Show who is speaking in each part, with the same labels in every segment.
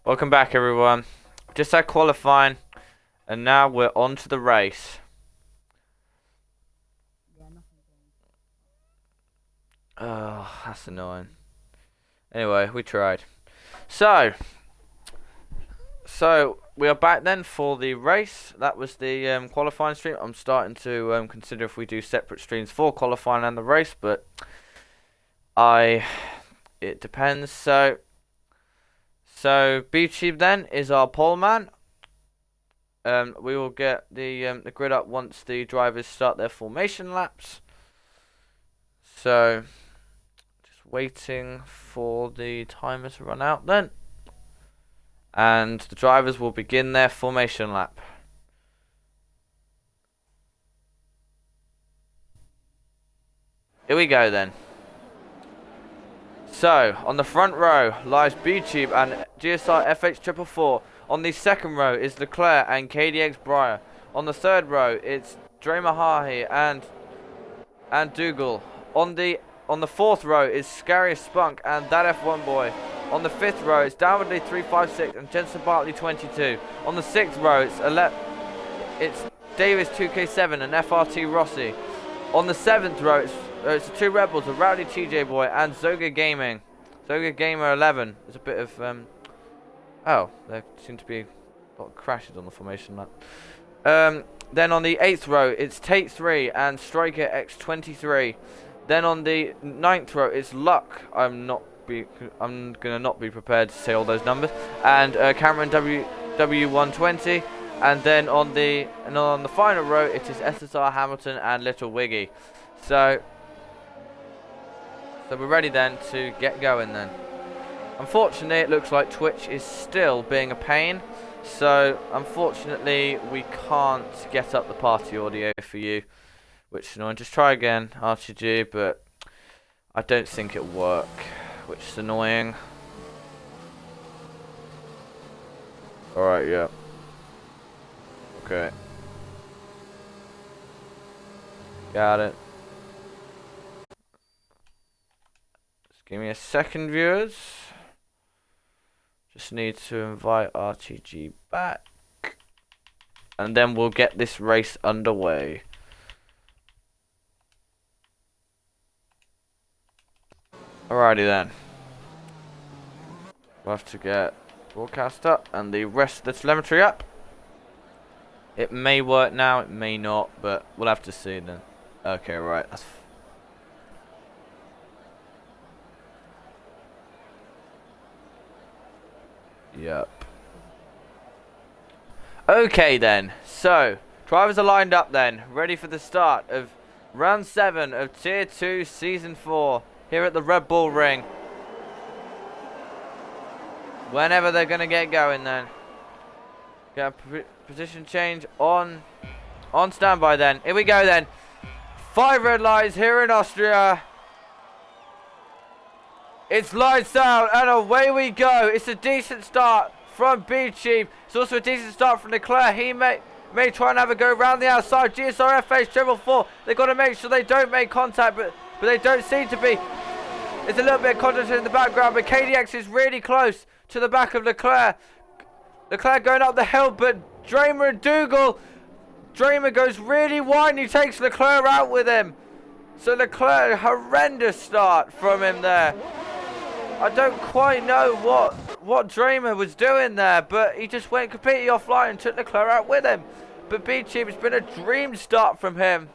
Speaker 1: Welcome back, everyone. Just had qualifying, and now we're on to the race. Oh, that's annoying. Anyway, we tried. So we are back then for the race. That was the qualifying stream. I'm starting to consider if we do separate streams for qualifying and the race, but it depends. So B-Tube then is our pole man. We will get the grid up once the drivers start their formation laps. So just waiting for the timer to run out then. And the drivers will begin their formation lap. Here we go then. So, on the front row lies B-Tube and GSR FH444. On the second row is Leclerc and KDX Breyer. On the third row it's Dre Mahahi and Dougal. On the fourth row is Scarius Spunk and That F1 Boy. On the fifth row it's Downwardly 356 and Jensen Bartley 22. On the sixth row it's Davis 2K7 and FRT Rossi. On the seventh row it's the two Rebels, a Rowdy TJ Boy and Zoga Gaming. Zoga Gamer 11. There's a bit of oh, there seem to be a lot of crashes on the formation lap. Then on the 8th row, it's Tate 3 and Striker X23. Then on the 9th row, it's Luck. I'm gonna not be prepared to say all those numbers. And Cameron W120. And then on the final row, it is SSR Hamilton and Little Wiggy. So we're ready then to get going then. Unfortunately, it looks like Twitch is still being a pain, so unfortunately we can't get up the party audio for you, which is annoying. Just try again, RTG, but I don't think it'll work, which is annoying. Alright, yeah. Okay. Got it. Just give me a second, viewers. Just need to invite RTG back. And then we'll get this race underway. Alrighty then. We'll have to get broadcast up and the rest of the telemetry up. It may work now, it may not, but we'll have to see then. Okay, right. Yep. Okay then, so drivers are lined up then, ready for the start of round 7 of Tier 2 Season 4 here at the Red Bull Ring. Whenever they're gonna get going then. Get a position change on standby then. Here we go then. 5 red lights here in Austria. It's lights out and away we go. It's a decent start from B-Tube. It's also a decent start from Leclerc. He may try and have a go around the outside. GSR FH444. They've got to make sure they don't make contact, but they don't seem to be. There's a little bit of contact in the background, but KDX is really close to the back of Leclerc. Leclerc going up the hill, but Dramer and Dougal. Dramer goes really wide and he takes Leclerc out with him. So Leclerc, horrendous start from him there. I don't quite know what Dramer was doing there, but he just went completely offline and took Leclerc out with him. But B-Tube, it's been a dream start from him.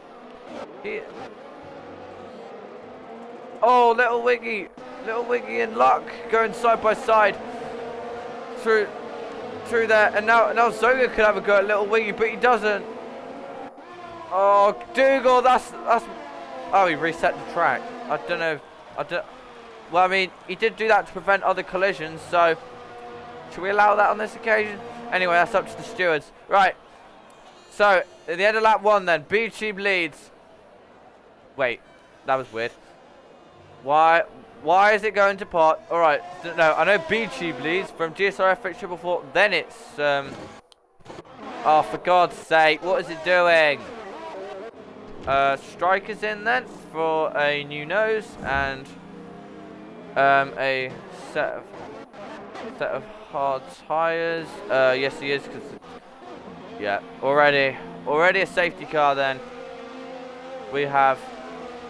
Speaker 1: Oh, Little Wiggy and Luck going side by side through there, and now Zoga could have a go at Little Wiggy, but he doesn't. Oh, Dougal, that's. Oh, he reset the track. I don't know. Well, I mean, he did do that to prevent other collisions, so should we allow that on this occasion? Anyway, that's up to the stewards. Right. So at the end of lap 1, then B-Tube leads. Wait, that was weird. Why is it going to pot? All right. No, I know B-Tube leads from GSR FH444. Then it's oh, for God's sake, what is it doing? Strikers in then for a new nose and a set of hard tyres. Yes, he is. Cause, yeah, already a safety car. Then we have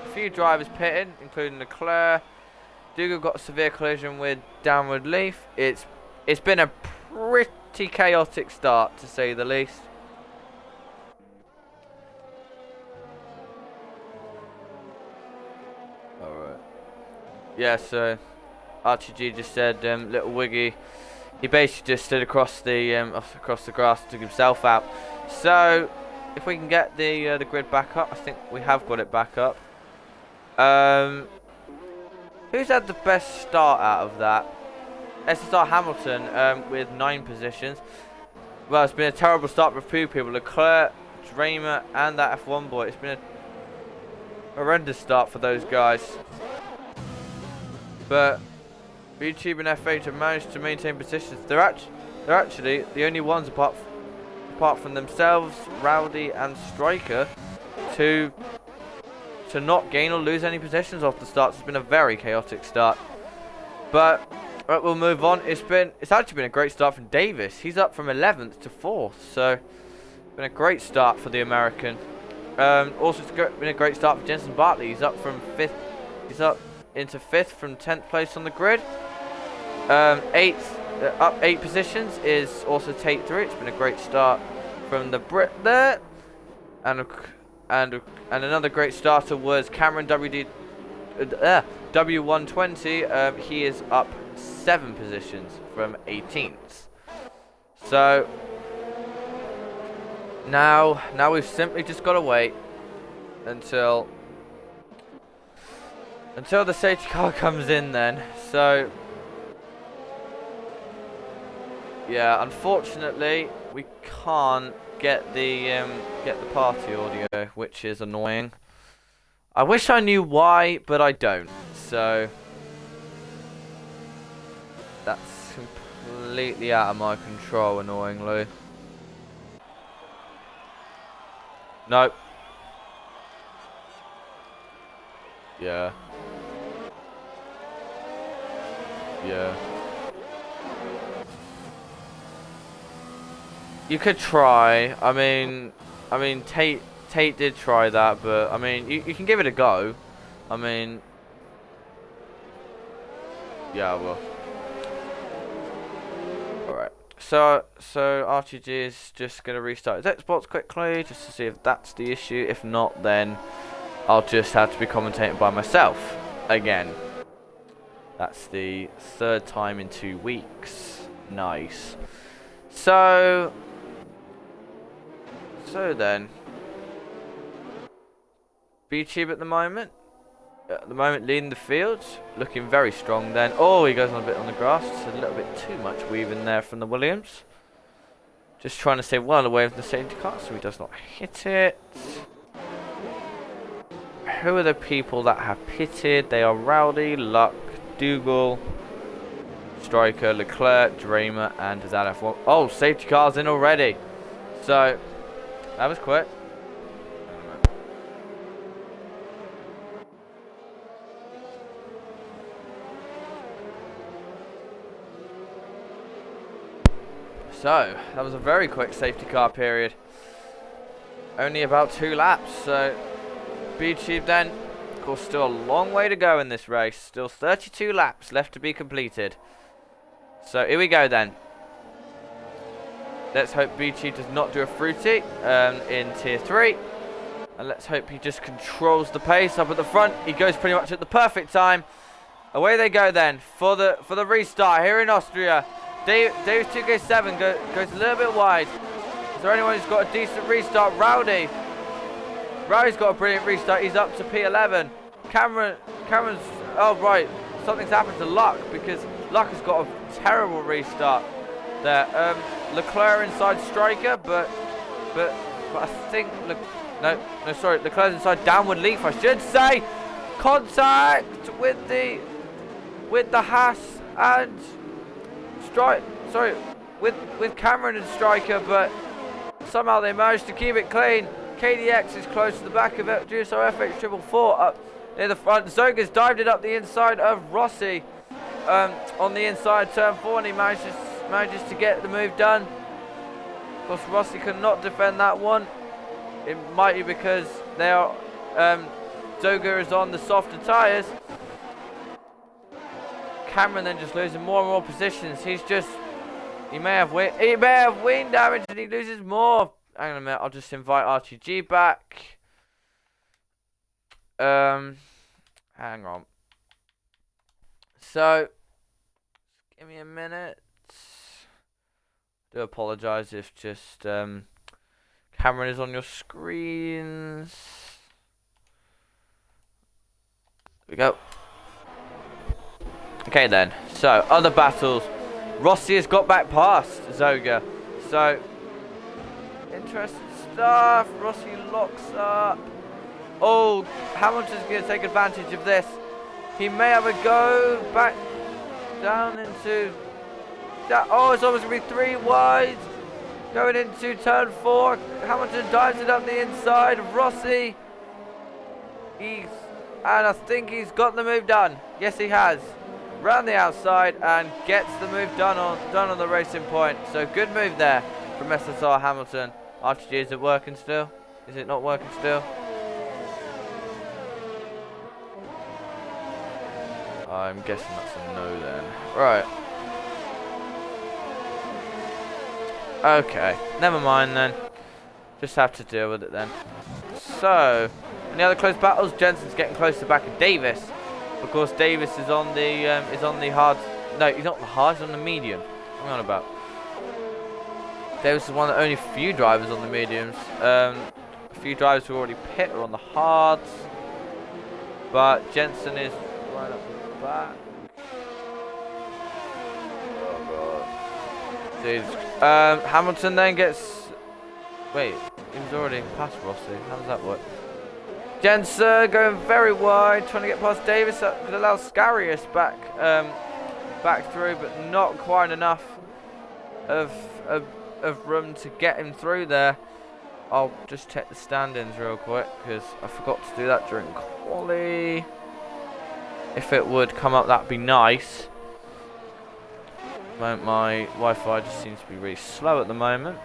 Speaker 1: a few drivers pitting, including Leclerc. Dougal got a severe collision with downward leaf. It's been a pretty chaotic start, to say the least. Alright. Yeah, so RTG just said little Wiggy. He basically just stood across the grass and took himself out. So if we can get the grid back up, I think we have got it back up. Who's had the best start out of that? SSR Hamilton with 9 positions. Well, it's been a terrible start for a few people. Leclerc, Dramer, and that F1 boy. It's been a horrendous start for those guys. But YouTube and F8 have managed to maintain positions. They're actually the only ones apart from themselves, Rowdy, and Striker to not gain or lose any positions off the start. It's been a very chaotic start. But right, we'll move on. It's actually been a great start from Davis. He's up from 11th to 4th, so been a great start for the American. Also, it's been a great start for Jensen Bartley. He's up from 5th. He's up into 5th from 10th place on the grid. Up 8 positions is also Tate 3. It's been a great start from the Brit there, and another great starter was Cameron W120. He is up 7 positions from 18th. So now we've simply just got to wait until the safety car comes in then. So yeah, unfortunately we can't get the party audio, which is annoying. I wish I knew why, but I don't. So that's completely out of my control, annoyingly. Nope. Yeah. Yeah. You could try. I mean, Tate did try that, but I mean, you can give it a go. I mean, yeah, well. All right. So RTG is just gonna restart his Xbox quickly, just to see if that's the issue. If not, then I'll just have to be commentating by myself again. That's the 3rd time in 2 weeks. Nice. So then, B-Tube at the moment leading the field, looking very strong then. Oh, he goes on a bit on the grass, just a little bit too much weaving there from the Williams. Just trying to stay well away from the safety car so he does not hit it. Who are the people that have pitted? They are Rowdy, Luck, Dougal, Striker, Leclerc, Dramer, and that F1. Oh, safety car's in already. So that was quick. So that was a very quick safety car period. Only about 2 laps. So B-Tube then, of course, still a long way to go in this race. Still 32 laps left to be completed. So here we go then. Let's hope B-Tube does not do a fruity in tier 3. And let's hope he just controls the pace up at the front. He goes pretty much at the perfect time. Away they go then for the restart here in Austria. Davis 2K7 goes a little bit wide. Is there anyone who's got a decent restart? Rowdy's got a brilliant restart. He's up to P11. Cameron's, oh right, something's happened to Luck, because Luck has got a terrible restart there. Leclerc inside Striker, but I think no, sorry, Leclerc's inside downward leaf, I should say. Contact with the Haas and with Cameron and Striker, but somehow they managed to keep it clean. KDX is close to the back of it. GSR FX 444 up near the front. Zoga's dived it up the inside of Rossi on the inside turn 4, and he manages manages to get the move done. Of course, Rossi could not defend that one. It might be because they are Zoga is on the softer tyres. Cameron then just losing more and more positions. He may have wing damage and he loses more. Hang on a minute, I'll just invite RTG back. Hang on. So, give me a minute. Do apologise if just Cameron is on your screens. There we go. Okay then, so other battles. Rossi has got back past Zoga. So, interesting stuff. Rossi locks up. Oh, Hamilton's going to take advantage of this. He may have a go back down into that. Oh, it's almost going to be 3 wide. Going into turn 4. Hamilton dives it up the inside of Rossi. And I think he's got the move done. Yes, he has. Round the outside and gets the move done on the racing point. So good move there from SSR Hamilton. RTG, is it working still? Is it not working still? I'm guessing that's a no then. Right. Okay, never mind then. Just have to deal with it then. So, any other close battles? Jensen's getting close to the back of Davis. Of course, Davis is on the hard. No, he's not the hard. He's on the medium. What am I on about? Davis is one of the only few drivers on the mediums. A few drivers who already pit are on the hards, but Jensen is right up the back. Oh god. Jeez. Hamilton then gets. Wait, he was already past Rossi. How does that work? Jensen going very wide, trying to get past Davis. That could allow Scarius back through, but not quite enough of room to get him through there. I'll just check the standings real quick because I forgot to do that during quali. If it would come up, that'd be nice. My Wi-Fi just seems to be really slow at the moment.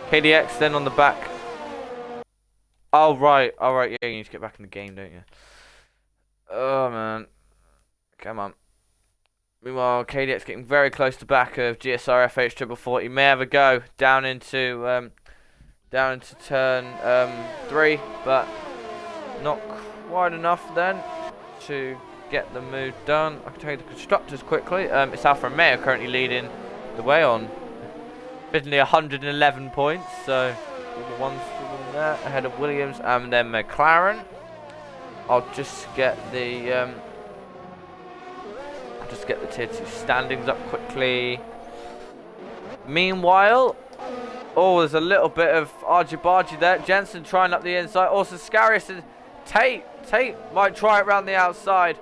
Speaker 1: KDX then on the back. Oh right, yeah, you need to get back in the game, don't you? Oh man, come on. Meanwhile, KDX getting very close to back of GSR FH 444. He may have a go down into turn 3, but not quite enough then to get the move done. I can tell you the constructors quickly. It's Alfa Romeo currently leading the way on fittingly 111 points. So the ones there ahead of Williams and then McLaren. I'll just get the tier 2 standings up quickly. Meanwhile, oh, there's a little bit of argy-bargy there. Jensen trying up the inside. Also, Scarius and Tate might try it around the outside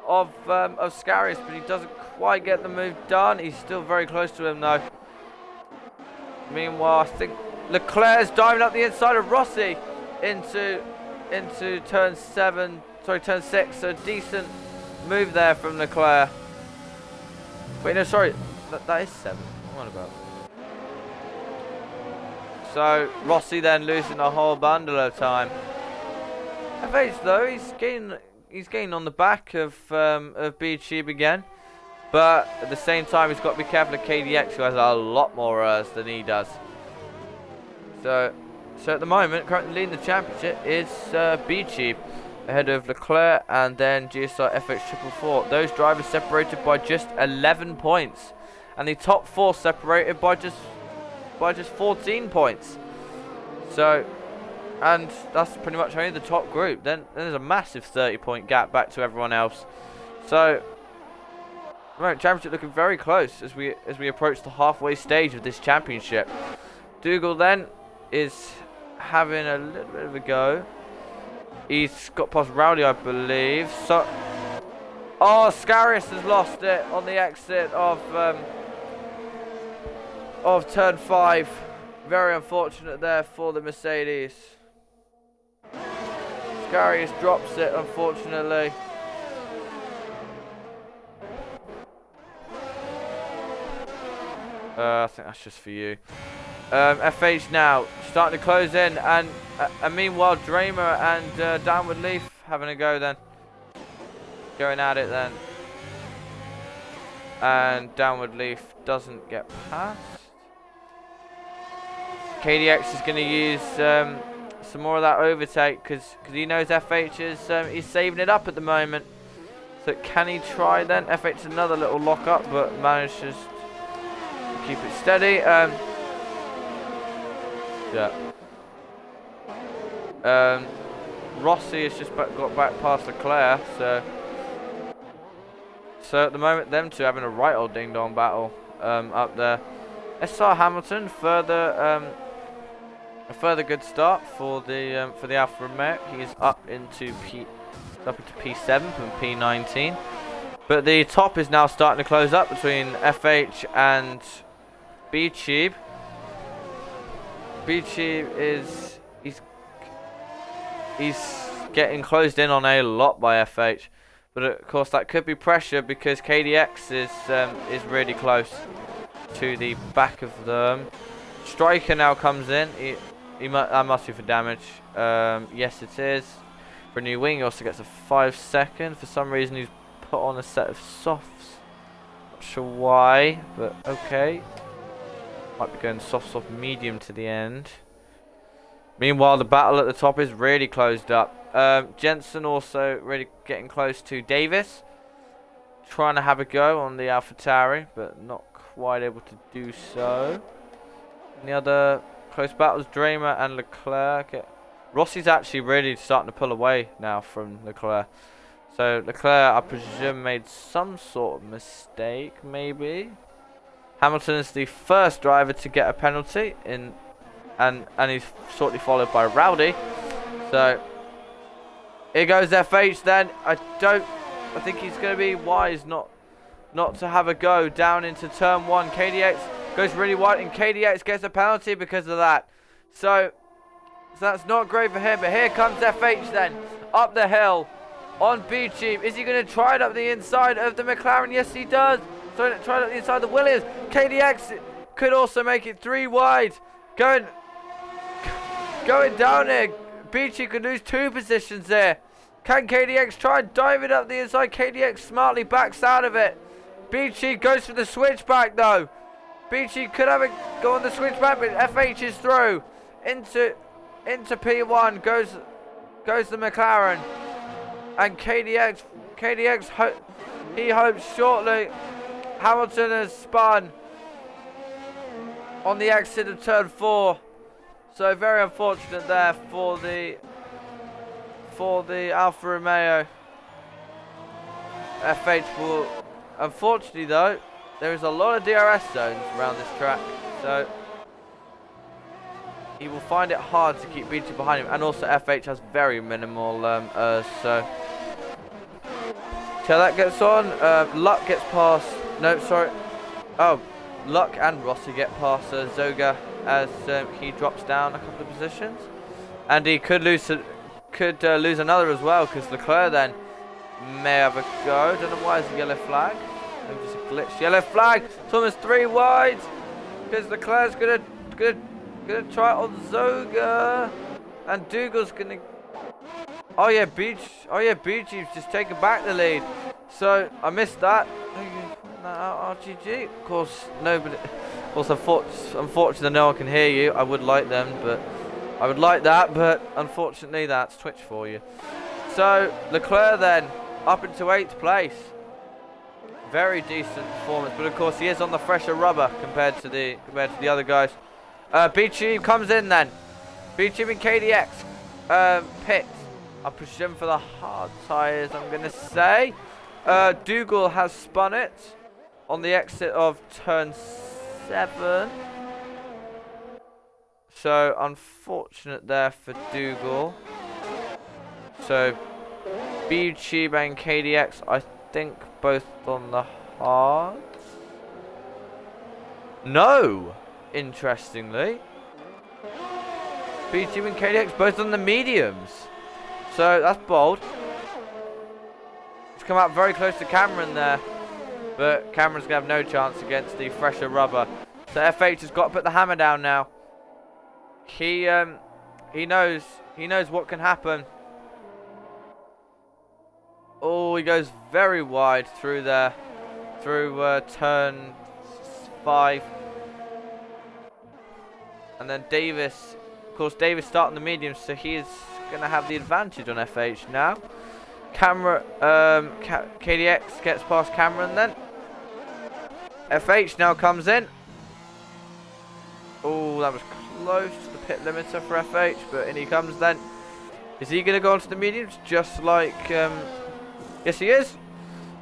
Speaker 1: of Scarius, but he doesn't quite get the move done. He's still very close to him though. Meanwhile, I think Leclerc's diving up the inside of Rossi into turn 6. So decent move there from Leclerc. Wait, no, sorry, that is 7. What am I on about? So Rossi then losing a whole bundle of time. FH though, he's gaining on the back of B-Tube again, but at the same time he's got to be careful of KDX, who has a lot more errors than he does. So at the moment, currently leading the championship is B-Tube, ahead of Leclerc and then GSR FH 444. Those drivers separated by just 11 points, and the top 4 separated by just 14 points. So, and that's pretty much only the top group. Then there's a massive 30-point gap back to everyone else. So, right, championship looking very close as we approach the halfway stage of this championship. Dougal then is having a little bit of a go. He's got past Rowley, I believe. So, oh, Scarius has lost it on the exit of turn 5. Very unfortunate there for the Mercedes. Scarius drops it, unfortunately. I think that's just for you. FH now starting to close in, and meanwhile Dramer and Downward Leaf having a go then. Going at it then. And Downward Leaf doesn't get past. KDX is going to use some more of that overtake because he knows FH is he's saving it up at the moment. So can he try then? FH another little lock up, but manages to keep it steady. Yeah. Rossi has just got back past Leclerc, so at the moment them two having a right old ding dong battle up there. SR Hamilton a further good start for the Alfa Romeo. He's up into P7 from P19, but the top is now starting to close up between FH and B-Tube. B-Tube is he's getting closed in on a lot by FH, but of course that could be pressure because KDX is really close to the back of them. Striker now comes in. That must be for damage. Yes, it is. For a new wing, he also gets a 5 second. For some reason, he's put on a set of softs. Not sure why, but okay. Might be going soft, medium to the end. Meanwhile, the battle at the top is really closed up. Jensen also really getting close to Davis. Trying to have a go on the AlphaTauri, but not quite able to do so. And the other close battles, Dramer and Leclerc. Rossi's actually really starting to pull away now from Leclerc. So Leclerc, I presume, made some sort of mistake, maybe. Hamilton is the first driver to get a penalty in, and he's shortly followed by Rowdy. So here goes FH then. I think he's going to be wise not to have a go down into turn 1. KDX goes really wide, and KDX gets a penalty because of that. So that's not great for him. But here comes FH then, up the hill on B-Tube. Is he going to try it up the inside of the McLaren? Yes, he does. Try it up the inside of the Williams. KDX could also make it 3 wide. Going down here. B-Tube could lose 2 positions there. Can KDX try and dive it up the inside? KDX smartly backs out of it. B-Tube goes for the switchback though. B-Tube could have it go on the switchback, but FH is through. Into P1 goes the McLaren. And KDX he hopes shortly. Hamilton has spun on the exit of turn 4. So very unfortunate there for the Alfa Romeo. FH will, unfortunately though, there is a lot of DRS zones around this track, so he will find it hard to keep beating behind him, and also FH has very minimal so that gets on. Luck gets past, no sorry, Luck and Rossi get past Zoga as he drops down a couple of positions, and he could lose another as well, because Leclerc then may have a go. Don't know why it's a yellow flag. Maybe just a glitch. Yellow flag. It's almost 3 wide because Leclerc's gonna try it on Zoga, and Dougal's gonna. Oh yeah, B-Tube's just taking back the lead. So I missed that. RGG. Of course, nobody. Of course, unfortunately, no one can hear you. I would like them, but I would like that, but unfortunately, that's Twitch for you. So Leclerc then up into 8th place. Very decent performance, but of course he is on the fresher rubber compared to the other guys. B-Tube comes in then. B-Tube and KDX pit. I presume for the hard tyres, I'm gonna say. Dougal has spun it on the exit of turn 7. So unfortunate there for Dougal. So B-Tube and KDX, I think both on the hards. No, interestingly. B-Tube and KDX both on the mediums. So that's bold. It's come out very close to Cameron there, but Cameron's gonna have no chance against the fresher rubber. So FH has got to put the hammer down now. He knows what can happen. Oh, he goes very wide through there, through turn 5. And then Davis, of course, Davis starting the mediums, so he is going to have the advantage on FH now. KDX gets past Cameron then. FH now comes in. Oh, that was close to the pit limiter for FH, but in he comes then. Is he going to go onto the mediums just like... yes, he is.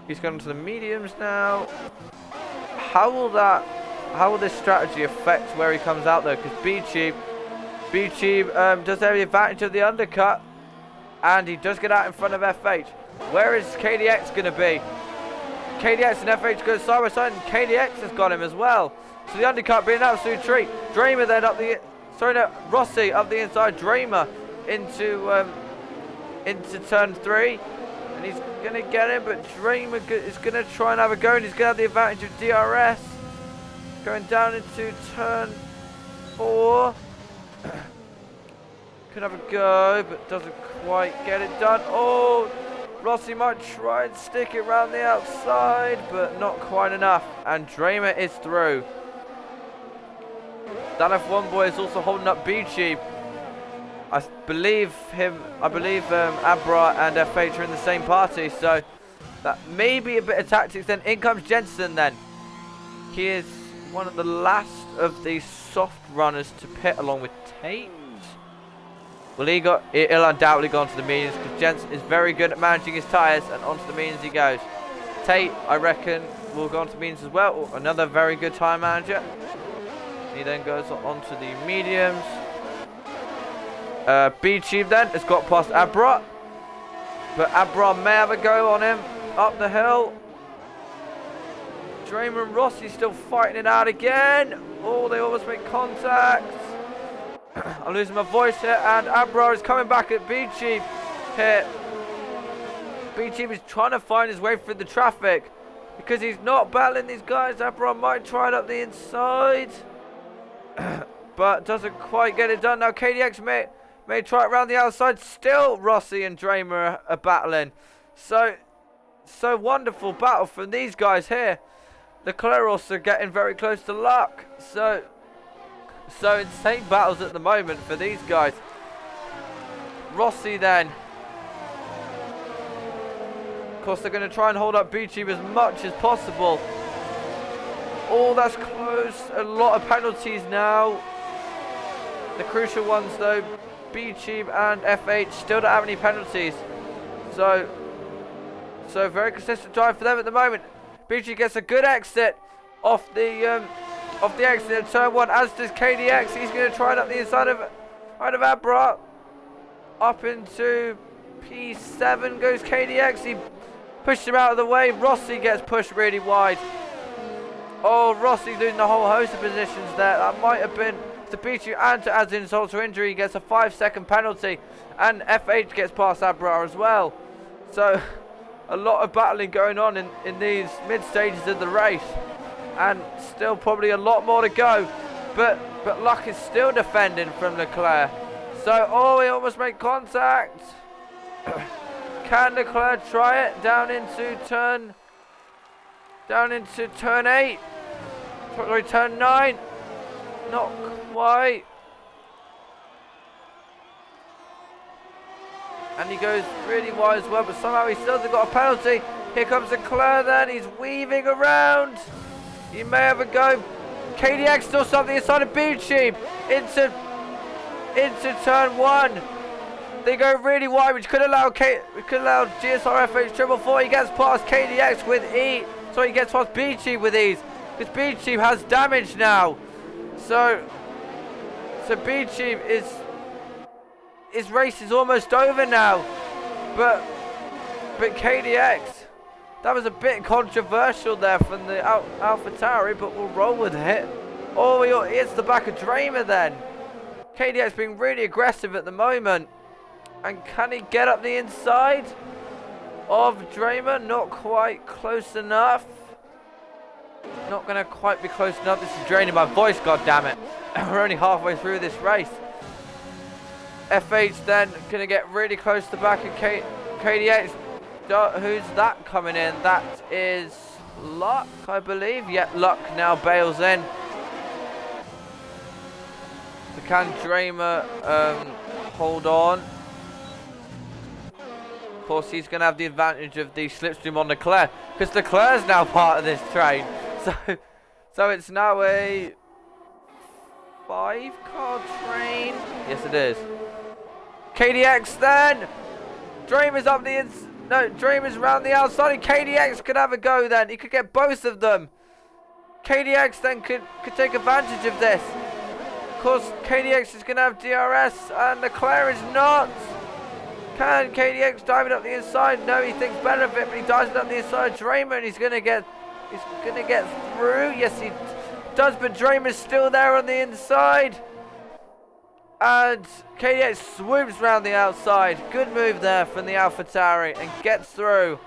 Speaker 1: He's going to the mediums now. How will this strategy affect where he comes out though? Because B-Cheap does have the advantage of the undercut, and he does get out in front of FH. Where is KDX going to be? KDX and FH go side by side, and KDX has got him as well. So the undercut being an absolute treat. Dramer then up the... Sorry, no, Rossi up the inside. Dramer into turn 3. And he's going to get him, but Dramer is going to try and have a go, and he's going to have the advantage of DRS. Going down into turn 4. Could have a go, but doesn't quite get it done. Oh, Rossi might try and stick it around the outside, but not quite enough. And Dramer is through. That F1 boy is also holding up B-Cheap. I believe Abra and FH are in the same party, so that may be a bit of tactics. Then in comes Jensen then. He is one of the last of these soft runners to pit along with Tate. Well, he'll undoubtedly go onto the mediums because Jensen is very good at managing his tyres, and onto the mediums he goes. Tate, I reckon, will go onto the mediums as well. Oh, another very good tyre manager. He then goes onto the mediums. B-Cheap then has got past Abra, but Abra may have a go on him up the hill. Dramer and Rossi still fighting it out again. Oh, they almost make contact. I'm losing my voice here, and Abra is coming back at B-Cheap here. B-Cheap is trying to find his way through the traffic because he's not battling these guys. Abra might try it up the inside, but doesn't quite get it done. Now KDX may try it around the outside. Still Rossi and Dramer are battling. So wonderful battle from these guys here. Leclerc also getting very close to luck. So insane battles at the moment for these guys. Rossi then. Of course, they're going to try and hold up B-Cheap as much as possible. Oh, that's close. A lot of penalties now. The crucial ones though. B-Cheap and FH still don't have any penalties. So very consistent drive for them at the moment. B-Cheap gets a good exit off the exit in turn 1, as does KDX. He's going to try it up the inside of Abra. Up into P7 goes KDX. He pushed him out of the way. Rossi gets pushed really wide. Oh, Rossi losing a whole host of positions there. That might have been to beat you and to add insult to injury. He gets a 5-second penalty, and FH gets past Abra as well. So a lot of battling going on in these mid stages of the race, and still probably a lot more to go, but luck is still defending from Leclerc. So oh, he almost made contact. Can Leclerc try it down into turn 8? Sorry, turn 9. Not quite. And he goes really wide as well, but somehow he still hasn't got a penalty. Here comes Leclerc then. He's weaving around. He may have a go. KDX still something inside of B-Cheap into turn 1. They go really wide, which could allow GSR FH 444. He gets past KDX with ease. So he gets past B-Cheap with ease, because B-Cheap has damage now. So B-Cheap his race is almost over now. But KDX, that was a bit controversial there from the AlphaTauri, but we'll roll with it. Oh, he hits the back of Dramer then. KDX being really aggressive at the moment. And can he get up the inside of Dramer? Not quite close enough. Not going to quite be close enough. This is draining my voice, goddammit. We're only halfway through this race. FH then going to get really close to the back of KDX. Who's that coming in? That is Luck, I believe. Yeah, Luck now bails in. So can Dramer hold on? Of course, he's going to have the advantage of the slipstream on Leclerc, because Leclerc's now part of this train. So it's now a 5-car train. Yes, it is. KDX then. Dramer's up the no, Dramer's around the outside, and KDX could have a go then. He could get both of them. KDX then could take advantage of this. Of course, KDX is going to have DRS, and Leclerc is not. Can KDX dive it up the inside? No, he thinks better of it, but he dives it up the inside of Dramer, and he's gonna get through. Yes, he does, but Dramer's still there on the inside. And KDX swoops around the outside. Good move there from the AlphaTauri and gets through.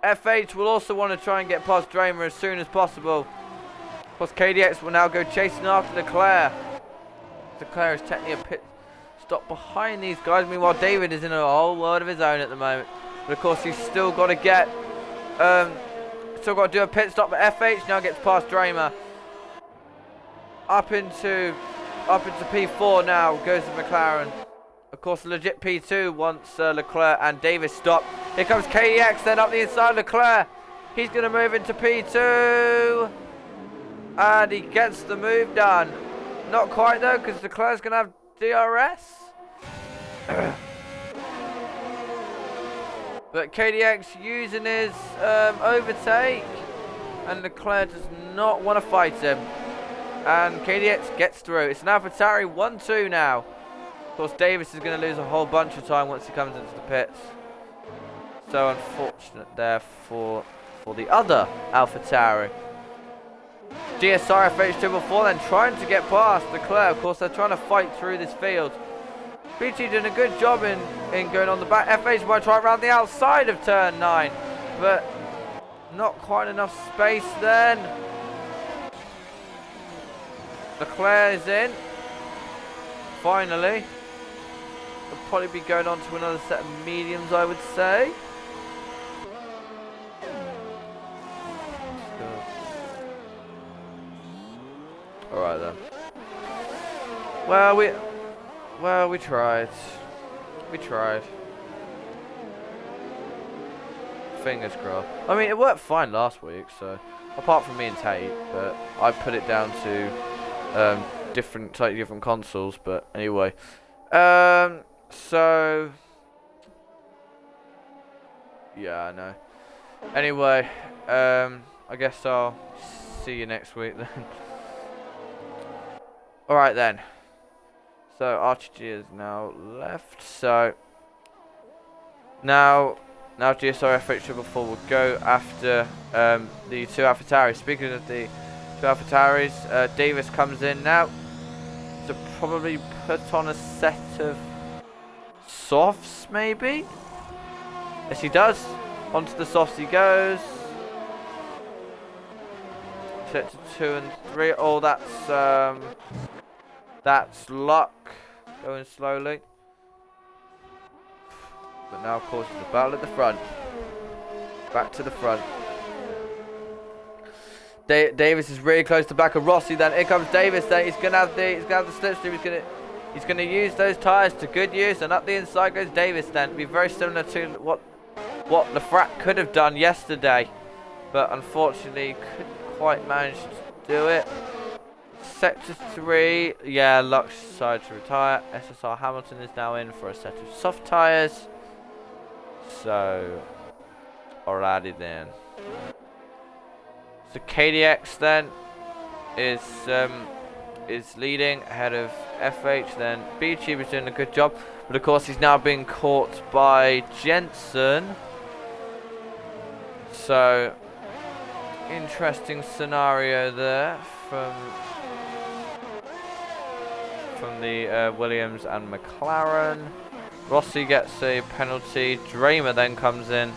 Speaker 1: FH will also want to try and get past Dramer as soon as possible. Of course, KDX will now go chasing after Leclerc. Leclerc is technically a pit stop behind these guys. Meanwhile, David is in a whole world of his own at the moment. But of course, he's still got to get, still got to do a pit stop. But FH now gets past Dramer. Up into P4 now goes to McLaren. Of course, legit P2 once Leclerc and Davis stop. Here comes KEX, then up the inside Leclerc. He's going to move into P2. And he gets the move done. Not quite though, because Leclerc's going to have DRS. But KDX using his overtake. And Leclerc does not want to fight him. And KDX gets through. It's an AlphaTauri 1-2 now. Of course, Davis is going to lose a whole bunch of time once he comes into the pits. So unfortunate there for the other AlphaTauri. GSR FH4 then trying to get past Leclerc. Of course, they're trying to fight through this field. BT doing a good job in going on the back. FH might try around the outside of turn 9. But not quite enough space then. Leclerc is in. Finally. We'll probably be going on to another set of mediums, I would say. Alright then. Well, we tried. We tried. Fingers crossed. I mean, it worked fine last week, so apart from me and Tate, but I put it down to slightly different consoles. But anyway, so yeah, I know. Anyway, I guess I'll see you next week then. Alright then. So RTG is now left. So now GSR FH4 will go after the two AlphaTauris. Speaking of the two AlphaTauris, Davis comes in now to probably put on a set of softs, maybe? Yes, he does. Onto the softs he goes. Set to 2 and 3. Oh, that's Luck going slowly. But now, of course, it's a battle at the front. Back to the front. Davis is really close to the back of Rossi. Then here comes Davis. Then he's gonna have the slipstream. He's gonna use those tires to good use. And up the inside goes Davis. Then be very similar to what the Frat could have done yesterday, but unfortunately couldn't quite manage to do it. Sector 3, yeah, Luck decided to retire. SSR Hamilton is now in for a set of soft tires. So, alrighty then. So KDX then is leading ahead of FH. Then BG is doing a good job, but of course he's now being caught by Jensen. So, interesting scenario there from the Williams and McLaren. Rossi gets a penalty. Dramer then comes in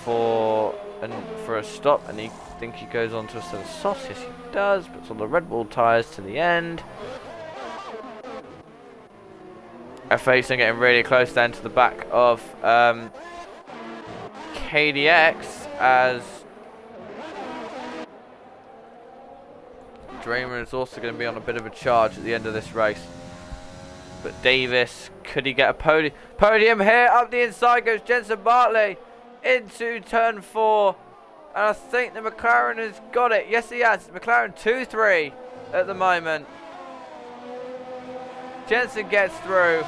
Speaker 1: for and for a stop, and he goes on to a set of softs. Yes, he does. Puts on the Red Bull tyres to the end. F8's getting really close then to the back of KDX as Draymond is also going to be on a bit of a charge at the end of this race. But Davis, could he get a podium here? Up the inside goes Jensen Bartley into turn 4. And I think the McLaren has got it. Yes, he has. McLaren 2-3 at the moment. Jensen gets through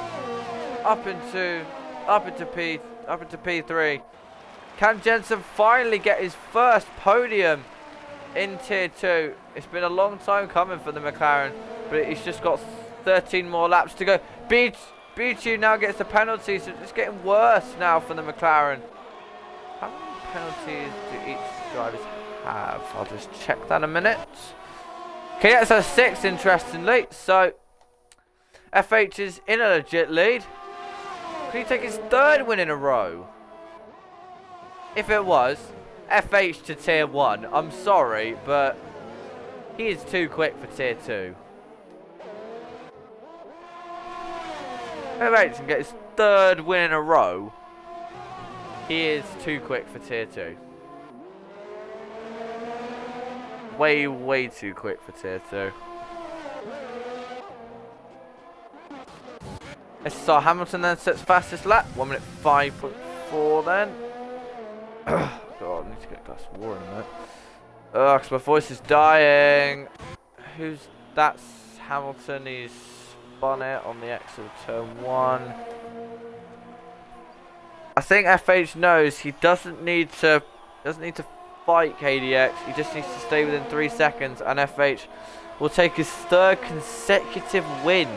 Speaker 1: up into P3. Can Jensen finally get his first podium in Tier 2? It's been a long time coming for the McLaren, but he's just got 13 more laps to go. B2 now gets a penalty, so it's getting worse now for the McLaren. How many penalties do each drivers have? I'll just check that in a minute. Okay, that's a 6, interestingly. So FH is in a legit lead. Can he take his 3rd win in a row? If it was FH to Tier 1, I'm sorry, but he is too quick for Tier 2. FH can get his 3rd win in a row. He is too quick for Tier 2. Way too quick for Tier 2. SR Hamilton then sets fastest lap. 1 minute 5.4 then. God, I need to get a glass of water in a minute. Ugh, because my voice is dying. That's Hamilton. He's spun it on the exit of turn 1. I think FH knows he doesn't need to fight KDX. He just needs to stay within 3 seconds, and FH will take his 3rd consecutive win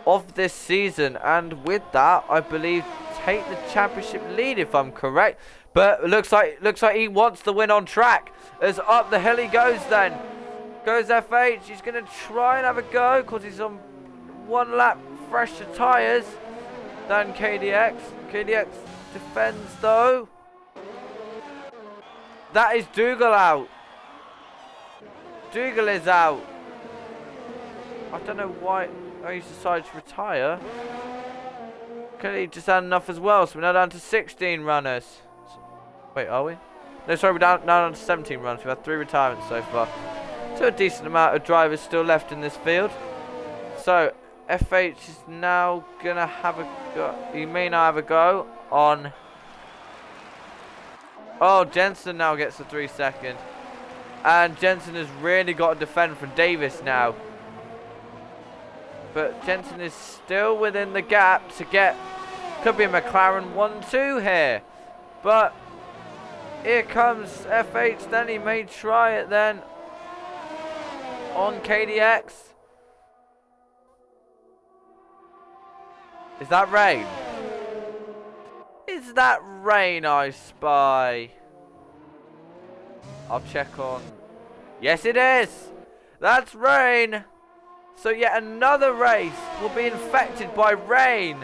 Speaker 1: of this season, and with that, I believe, take the championship lead, if I'm correct. But it looks like he wants the win on track. As up the hill he goes then. Goes FH. He's going to try and have a go because he's on 1 lap fresher tyres than KDX. KDX defends though. That is Dougal out. Dougal is out. I don't know why he's decided to retire. Could he just had enough as well? So we're now down to 16 runners. Wait, are we? No, sorry, we're now down to 17 runners. We've had 3 retirements so far. So a decent amount of drivers still left in this field. So FH is now gonna have a go. He may now have a go on. Oh, Jensen now gets the 3 second. And Jensen has really got to defend from Davis now. But Jensen is still within the gap to get. Could be a McLaren 1-2 here. But here comes FH then. He may try it then on KDX. Is that rain? Is that rain I spy? I'll check on. Yes, it is. That's rain. So yet another race will be infected by rain.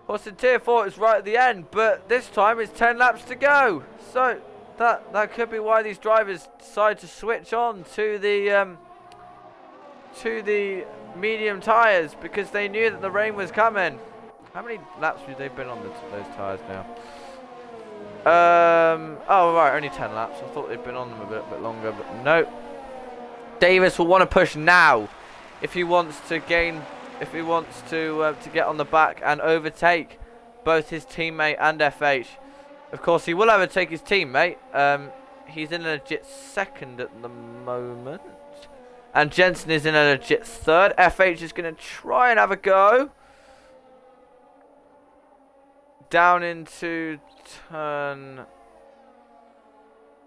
Speaker 1: Of course, in Tier 4 it's right at the end, but this time it's 10 laps to go. So that could be why these drivers decide to switch on to the medium tyres, because they knew that the rain was coming. How many laps have they been on those tyres now? Oh right, only 10 laps. I thought they'd been on them a bit longer, but no. Davis will want to push now if he wants to gain, if he wants to get on the back and overtake both his teammate and FH. Of course, he will overtake his teammate. He's in a legit 2nd at the moment, and Jensen is in a legit 3rd. FH is going to try and have a go down into turn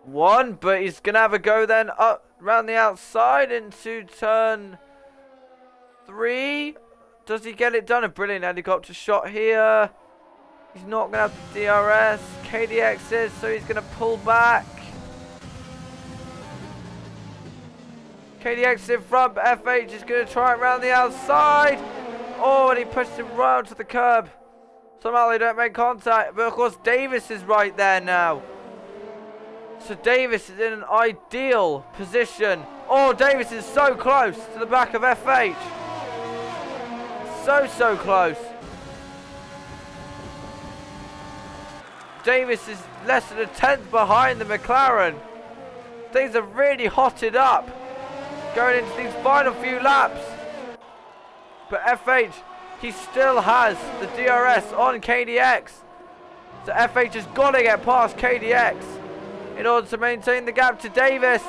Speaker 1: 1, but he's going to have a go then up round the outside into turn 3. Does he get it done? A brilliant helicopter shot here. He's not going to have the DRS. KDX is, so he's going to pull back. KDX in front, but FH is going to try it round the outside. Oh, and he pushed him right onto the curb. Somehow they don't make contact, but of course Davis is right there now. So Davis is in an ideal position. Oh, Davis is so close to the back of FH. So close. Davis is less than a tenth behind the McLaren. Things are really hotted up going into these final few laps. But FH, he still has the DRS on KDX. So FH has got to get past KDX in order to maintain the gap to Davis.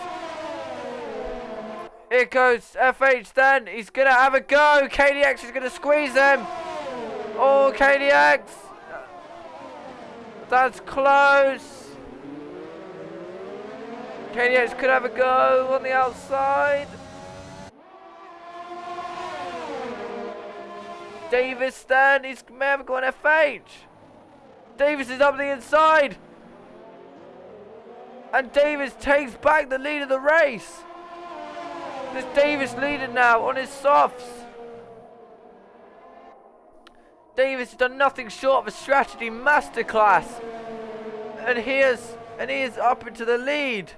Speaker 1: Here goes FH then. He's going to have a go. KDX is going to squeeze him. Oh, KDX. That's close. KDX could have a go on the outside. Davis then. He may have a go on FH. Davis is up the inside. And Davis takes back the lead of the race. There's Davis leading now on his softs. Davis has done nothing short of a strategy masterclass. And he is up into the lead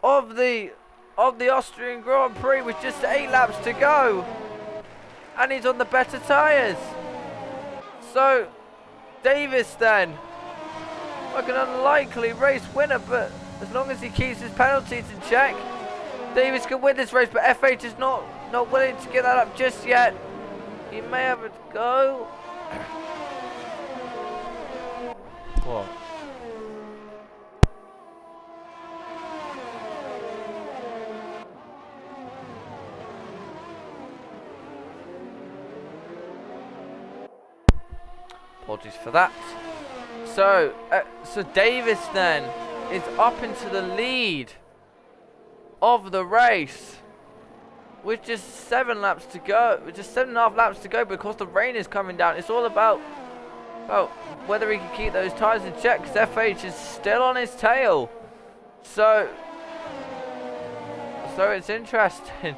Speaker 1: of the Austrian Grand Prix with just 8 laps to go. And he's on the better tyres. So Davis then, like an unlikely race winner, but as long as he keeps his penalties in check, Davis can win this race. But FH is not willing to get that up just yet. He may have a go. What? Apologies for that. So Davis then is up into the lead of the race with just 7 laps to go, with just 7.5 laps to go, because the rain is coming down. It's all about whether he can keep those tyres in check, because FH is still on his tail. So it's interesting,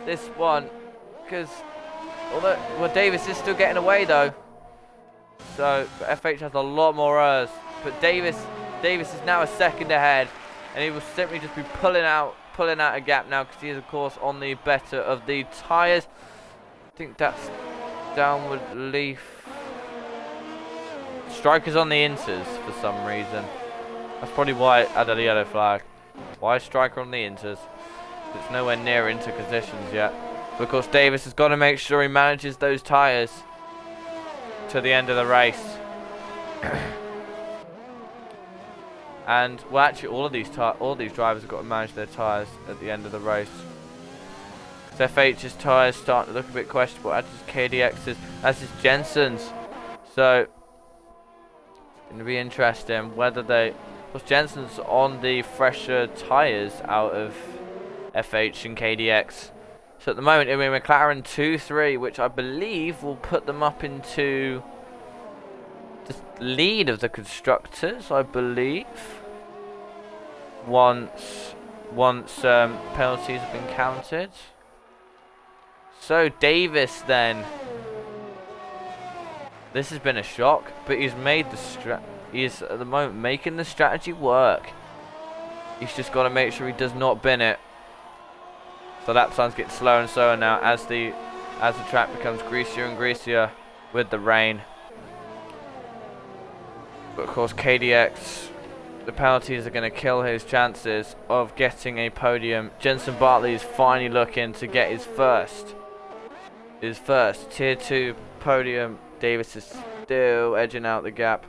Speaker 1: this one, because Davis is still getting away though. So FH has a lot more errors, but Davis is now a second ahead, and he will simply just be pulling out a gap now, because he is of course on the better of the tyres. I think that's downward leaf. Striker's on the inters for some reason. That's probably why it added a yellow flag. Why is Striker on the inters? It's nowhere near into positions yet. But of course Davis has got to make sure he manages those tyres to the end of the race. And well, actually all these drivers have got to manage their tyres at the end of the race. So FH's tyres starting to look a bit questionable, as is KDX's, as is Jensen's. So it's going to be interesting whether because Jensen's on the fresher tyres out of FH and KDX. So at the moment it'll be McLaren 2-3, which I believe will put them up into the lead of the constructors, I believe, once penalties have been counted. So Davis then, this has been a shock, but he's made he's at the moment making the strategy work. He's just got to make sure he does not bin it. So lap times get slower and slower now as the track becomes greasier and greasier with the rain. But of course KDX, the penalties are going to kill his chances of getting a podium. Jensen Bartley is finally looking to get his first tier 2 podium. Davis is still edging out the gap.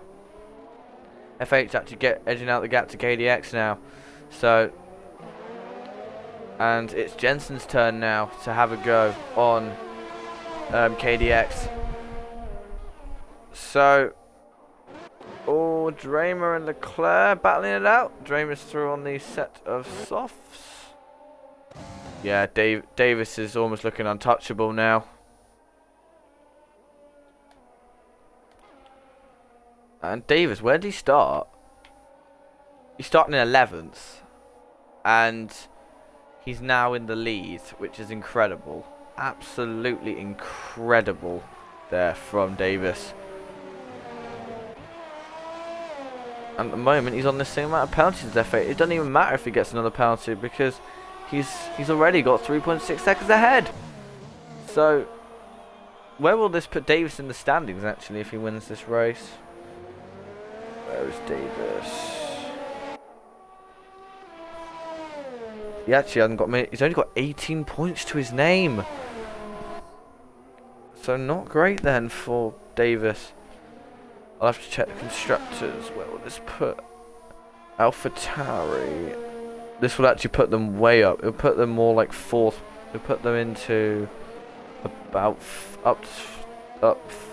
Speaker 1: FH actually edging out the gap to KDX now. So, and it's Jensen's turn now to have a go on KDX. So, Dramer and Leclerc battling it out. Dramer's through on the set of softs. Yeah, Davis is almost looking untouchable now. And Davis, where did he start? He's starting in 11th. And he's now in the lead, which is incredible. Absolutely incredible there from Davis. At the moment, he's on the same amount of penalties as F8. It doesn't even matter if he gets another penalty because he's already got 3.6 seconds ahead. So, where will this put Davis in the standings, actually, if he wins this race? Where is Davis? He actually hasn't got many. He's only got 18 points to his name. So, not great then for Davis. I'll have to check the constructors. Where will this put AlphaTauri? This will actually put them way up. It'll put them more like 4th. It'll put them into about up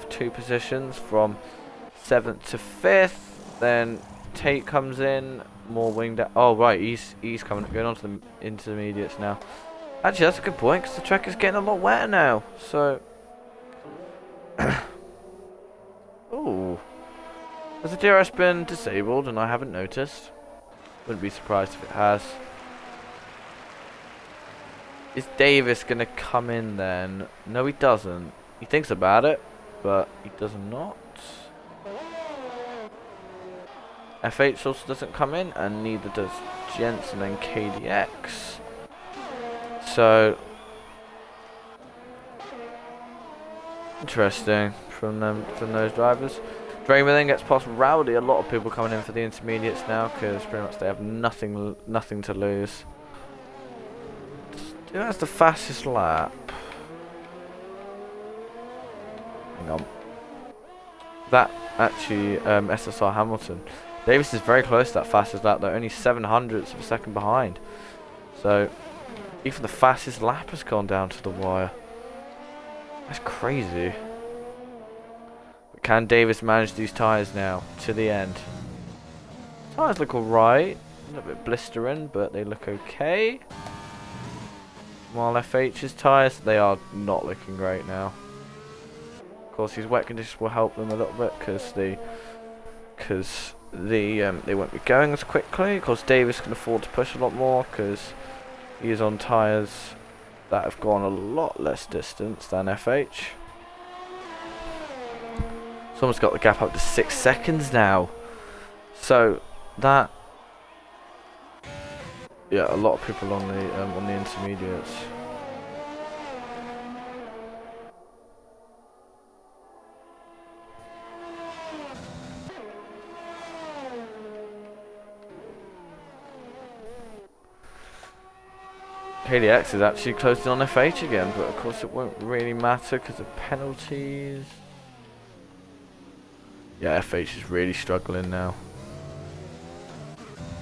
Speaker 1: 2 positions from 7th to 5th. Then Tate comes in, more winged out. Oh right, he's going on to the intermediates now. Actually, that's a good point because the track is getting a lot wetter now. So, oh, has the DRS been disabled and I haven't noticed? Wouldn't be surprised if it has. Is Davis gonna come in then? No, he doesn't. He thinks about it, but he does not. FH also doesn't come in, and neither does Jensen and KDX. So, interesting from those drivers. Dramer then gets past Rowdy. A lot of people coming in for the intermediates now because pretty much they have nothing to lose. Who has the fastest lap? Hang on. That actually SSR Hamilton. Davis is very close to that fastest lap though, only 700ths of a second behind. So even the fastest lap has gone down to the wire. That's crazy. But can Davis manage these tyres now to the end? Tyres look alright. A little bit blistering, but they look okay. While FH's tyres, they are not looking great now. Of course, these wet conditions will help them a little bit because they won't be going as quickly. Of course, Davis can afford to push a lot more because he is on tyres that have gone a lot less distance than FH. Someone's got the gap up to 6 seconds now. So that, yeah, a lot of people on the intermediates. KDX is actually closing on FH again, but of course it won't really matter because of penalties. Yeah, FH is really struggling now.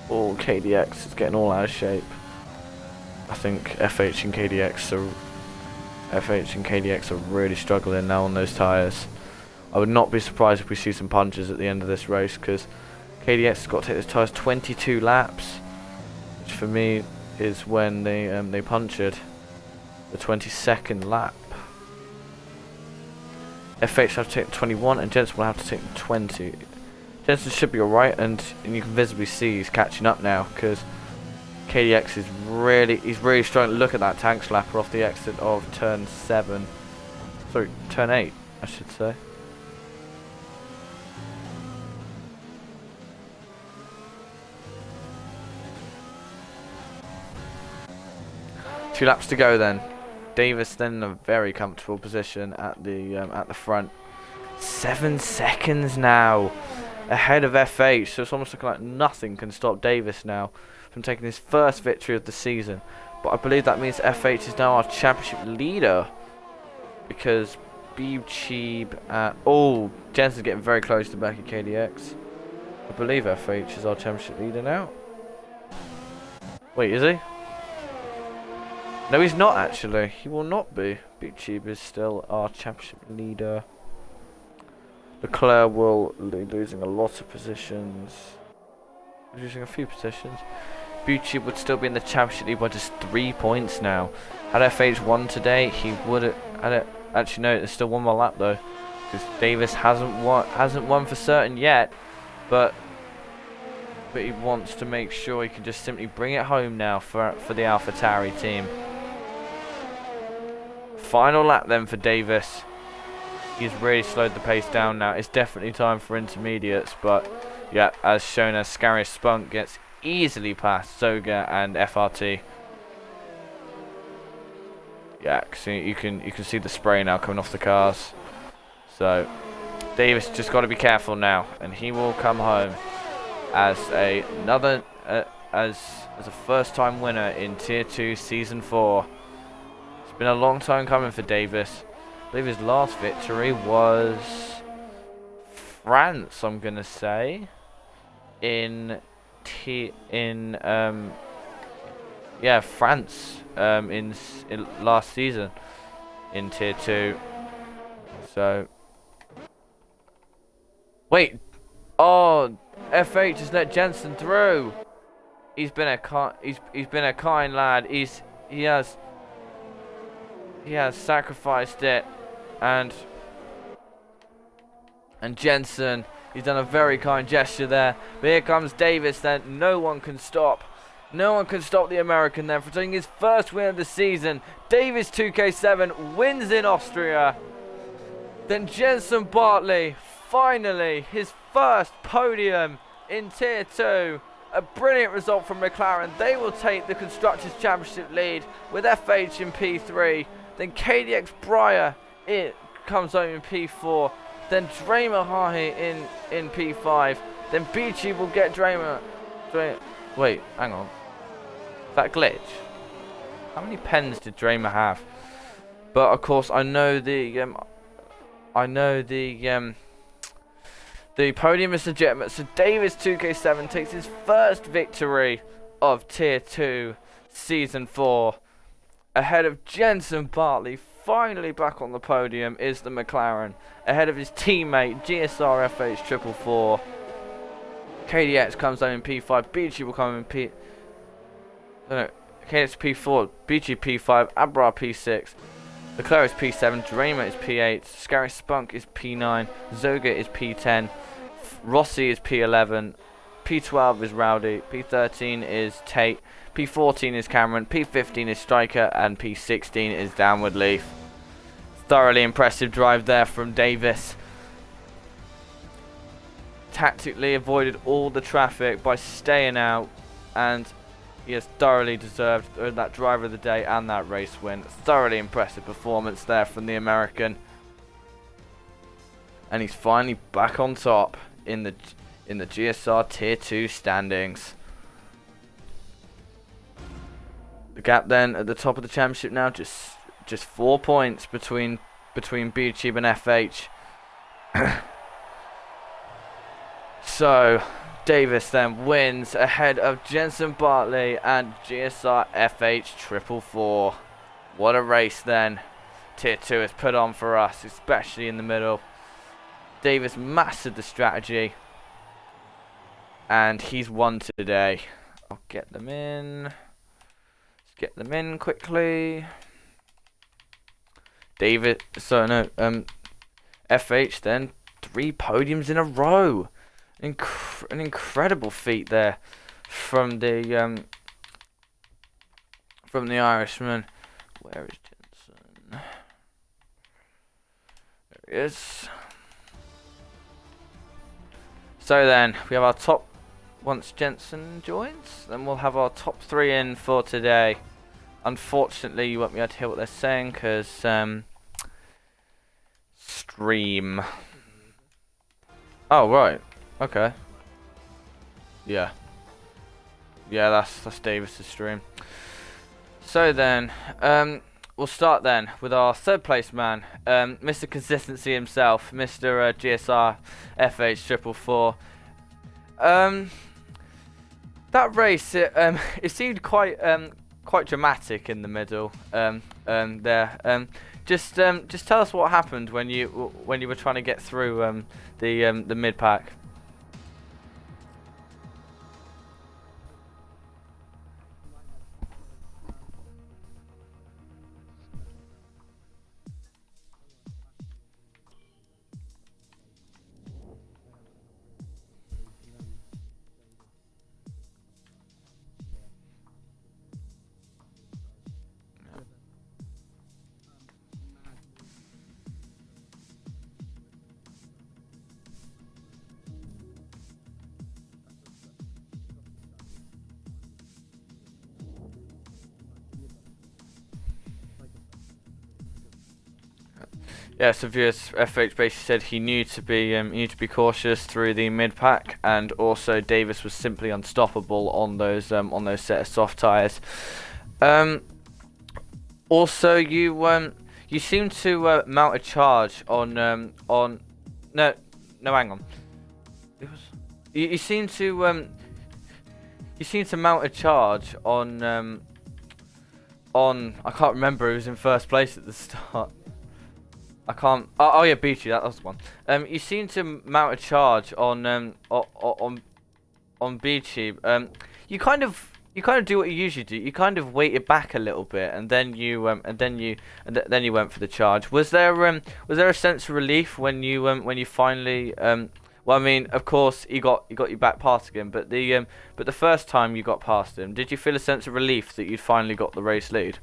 Speaker 1: Oh, KDX is getting all out of shape. I think FH and KDX are really struggling now on those tyres. I would not be surprised if we see some punches at the end of this race because KDX has got to take those tyres 22 laps, which for me is when they punctured the 22nd lap. FH have to take 21 and Jensen will have to take 20. Jensen should be alright, and you can visibly see he's catching up now because KDX is really struggling. Look at that tank slapper off the exit of turn 7. Sorry, turn 8 I should say. Two laps to go then. Davis then in a very comfortable position at the front. 7 seconds now ahead of FH, so it's almost looking like nothing can stop Davis now from taking his first victory of the season. But I believe that means FH is now our championship leader because Cheeb at Jensen's getting very close to back at KDX. I believe FH is our championship leader now. Wait, is he? No, he's not actually. He will not be. Cheeb is still our championship leader. Leclerc will be losing a lot of positions. Losing a few positions. Cheeb would still be in the championship lead by just 3 points now. Had FH won today, he would have. Actually, no, there's still one more lap though, because Davis hasn't won for certain yet, but he wants to make sure he can just simply bring it home now for the AlphaTauri team. Final lap then for Davis. He's really slowed the pace down now. It's definitely time for intermediates, but Yeah, as shown as Scary Spunk gets easily past Zoga and FRT. Yeah, so you can see the spray now coming off the cars. So Davis just got to be careful now, and he will come home as another as a first-time winner in Tier 2 Season 4. It's been a long time coming for Davis. I believe his last victory was France, I'm gonna say, in France in last season in Tier 2. So wait, oh, FH has let Jensen through. He's been a kind lad. He has sacrificed it, and Jensen, he's done a very kind gesture there. But here comes Davis. Then no one can stop the American then from taking his first win of the season. Davis 2K7 wins in Austria. Then Jensen Bartley, finally his first podium in Tier 2. A brilliant result from McLaren. They will take the Constructors' Championship lead with FH in P3. Then KDX Breyer, it comes home in P4. Then Dramer Hahi in P5. Then Beachy will get Dramer. Wait, hang on. Is that glitch? How many pens did Dramer have? But of course, I know the podium is legitimate. So Davis 2K7 takes his first victory of Tier 2 Season 4. Ahead of Jensen Bartley, finally back on the podium, is the McLaren. Ahead of his teammate, GSR FH 444. KDX comes down in P5. Beachy will come in P... No, KDX P4. Beachy P5. Abra P6. Leclerc is P7. Dramer is P8. Scary Spunk is P9. Zoga is P10. Rossi is P11. P12 is Rowdy. P13 is Tate. P14 is Cameron. P15 is Striker. And P16 is Downward Leaf. Thoroughly impressive drive there from Davis. Tactically avoided all the traffic by staying out, and he has thoroughly deserved that driver of the day and that race win. Thoroughly impressive performance there from the American, and he's finally back on top in the GSR Tier 2 standings. The gap then at the top of the championship now just 4 points between B-Tube and FH. So Davis then wins ahead of Jensen Bartley and GSR FH 444. What a race then Tier 2 has put on for us, especially in the middle. Davis mastered the strategy, and he's won today. I'll get them in. Let's get them in quickly. FH then 3 podiums in a row. An incredible feat there from the Irishman. Where is Jensen? There he is. So then we have our top. Once Jensen joins, then we'll have our top 3 in for today. Unfortunately, you won't be able to hear what they're saying because stream. Oh right. Okay. Yeah, that's Davis's stream. So then, we'll start then with our third place man, Mr. Consistency himself, Mr. GSR FH 444. That race, it seemed quite dramatic in the middle. There. Just tell us what happened when you were trying to get through the mid pack. Yeah, so Viewers FH basically said he knew to be cautious through the mid pack, and also Davis was simply unstoppable on those set of soft tires. Also, you seem to mount a charge on no, hang on. You seem to mount a charge on I can't remember who was in first place at the start. I can't. Oh yeah, Beachy. That was the one. You seem to mount a charge on Beachy. You kind of do what you usually do. You kind of waited back a little bit, and then you went for the charge. Was there a sense of relief when you finally well, I mean, of course, he got you back past him, but the first time you got past him, did you feel a sense of relief that you'd finally got the race lead?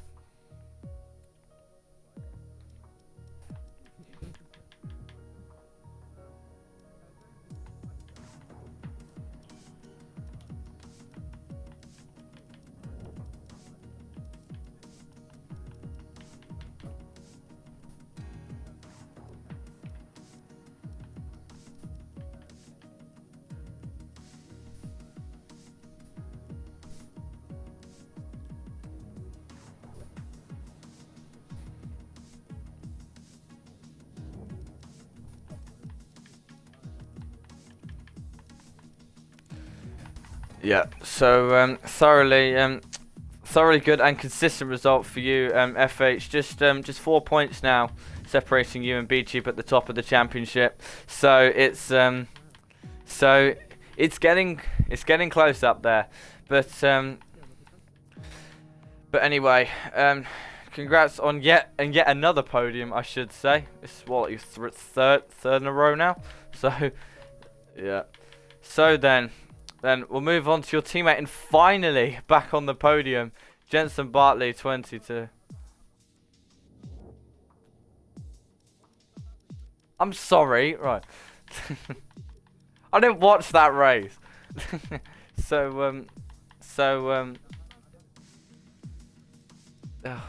Speaker 1: Yeah, so thoroughly good and consistent result for you, FH. Just 4 points now, separating you and B-Tube at the top of the championship. So it's getting close up there. But anyway, congrats on yet another podium, I should say. This is what, your third in a row now. So yeah. So then we'll move on to your teammate, and finally back on the podium, Jensen Bartley, 22. I'm sorry, right. I didn't watch that race. so yeah.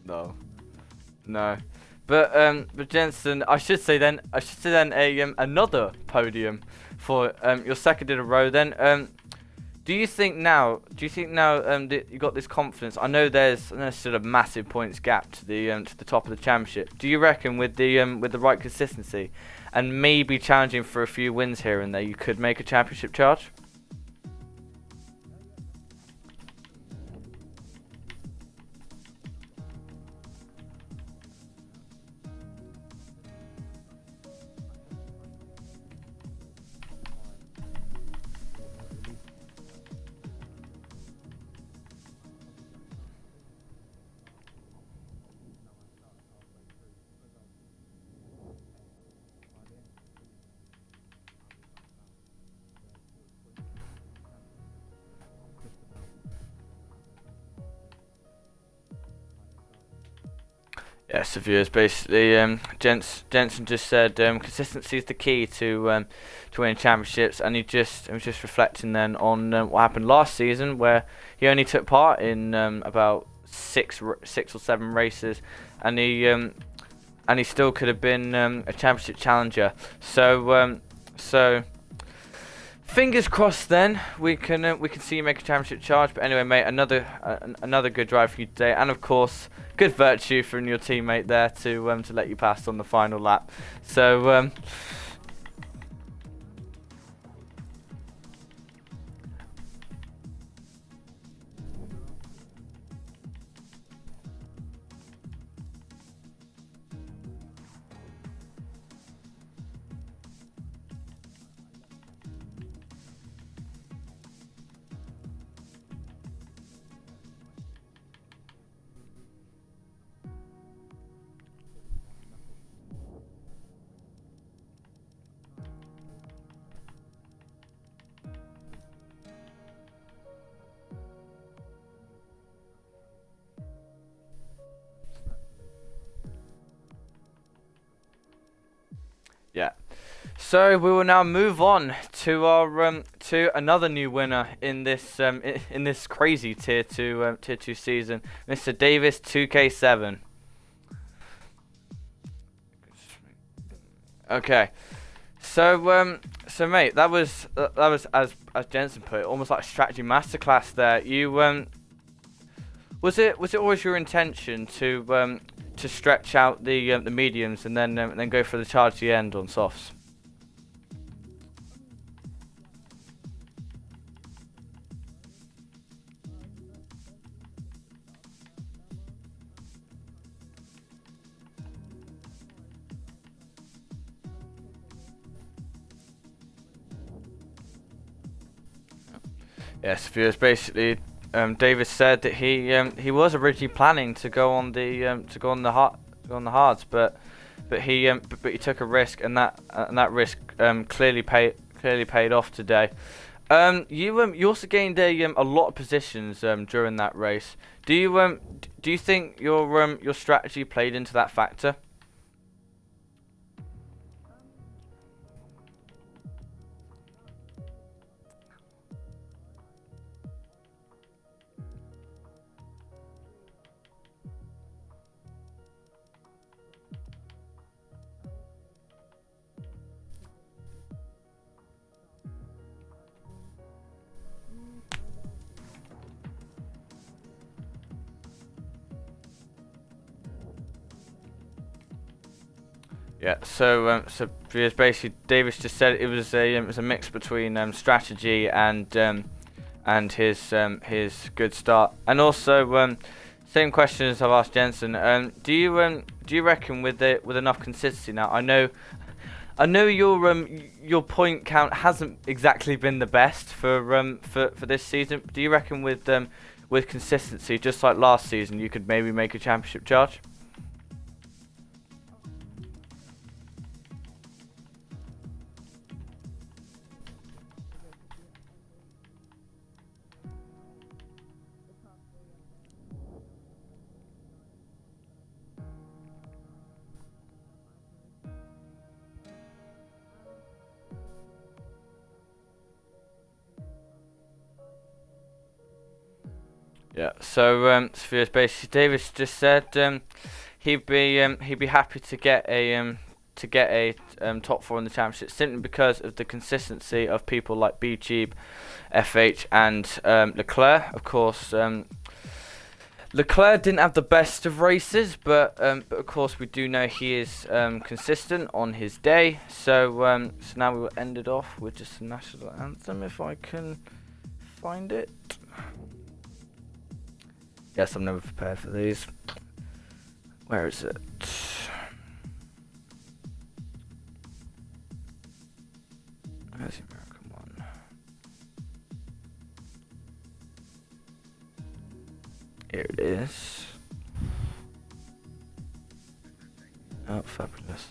Speaker 1: No. But Jensen, I should say then another podium for your second in a row. Then do you think now that you got this confidence? I know there's still a massive points gap to the top of the championship. Do you reckon with the right consistency and maybe challenging for a few wins here and there, you could make a championship charge? Yeah, so viewers, basically, Jensen just said consistency is the key to winning championships, and he was just reflecting then on what happened last season, where he only took part in about six or seven races, and he still could have been a championship challenger. So fingers crossed. Then we can see you make a championship charge. But anyway, mate, another good drive for you today, and of course, good virtue from your teammate there to let you pass on the final lap. So yeah. So we will now move on to our to another new winner in this crazy tier 2 season, Mr. Davis 2K7. Okay. So mate, that was as Jensen put it, almost like a strategy masterclass there. You was it always your intention to stretch out the mediums and then go for the charge at the end on softs? Yes, viewers. Basically, Davis said that he was originally planning to go on the hards, but he took a risk, and that risk clearly paid off today. You also gained a lot of positions during that race. Do you think your strategy played into that factor? Yeah, so basically Davis just said it was a mix between strategy and his good start, and also same question as I've asked Jensen. Do you reckon with enough consistency now? I know your point count hasn't exactly been the best for this season. Do you reckon with consistency, just like last season, you could maybe make a championship charge? Yeah. So basically Davis just said he'd be happy to get a top four in the championship simply because of the consistency of people like B Cheap, FH, and Leclerc. Of course, Leclerc didn't have the best of races, but of course we do know he is consistent on his day. So now we will end it off with just the national anthem if I can find it. Yes, I'm never prepared for these. Where is it? Where's the American one? Here it is. Oh, fabulous.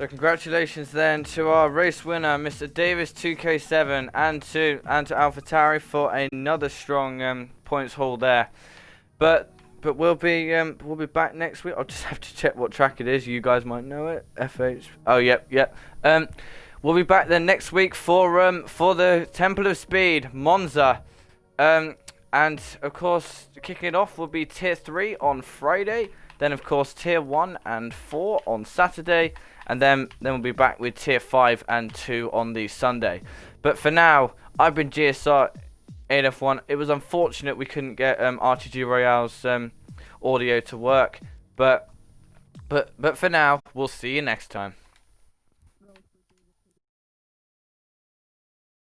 Speaker 1: So congratulations then to our race winner, Mr. Davis 2K7, and to AlphaTauri for another strong points haul there. But we'll be back next week. I'll just have to check what track it is. You guys might know it. FH. Oh yep. We'll be back then next week for the Temple of Speed, Monza. And of course, kicking it off will be Tier 3 on Friday. Then of course Tier 1 and 4 on Saturday. And then we'll be back with Tier 5 and 2 on the Sunday. But for now, I've been GSR 8F1. It was unfortunate we couldn't get RTG Royale's audio to work. But for now, we'll see you next time.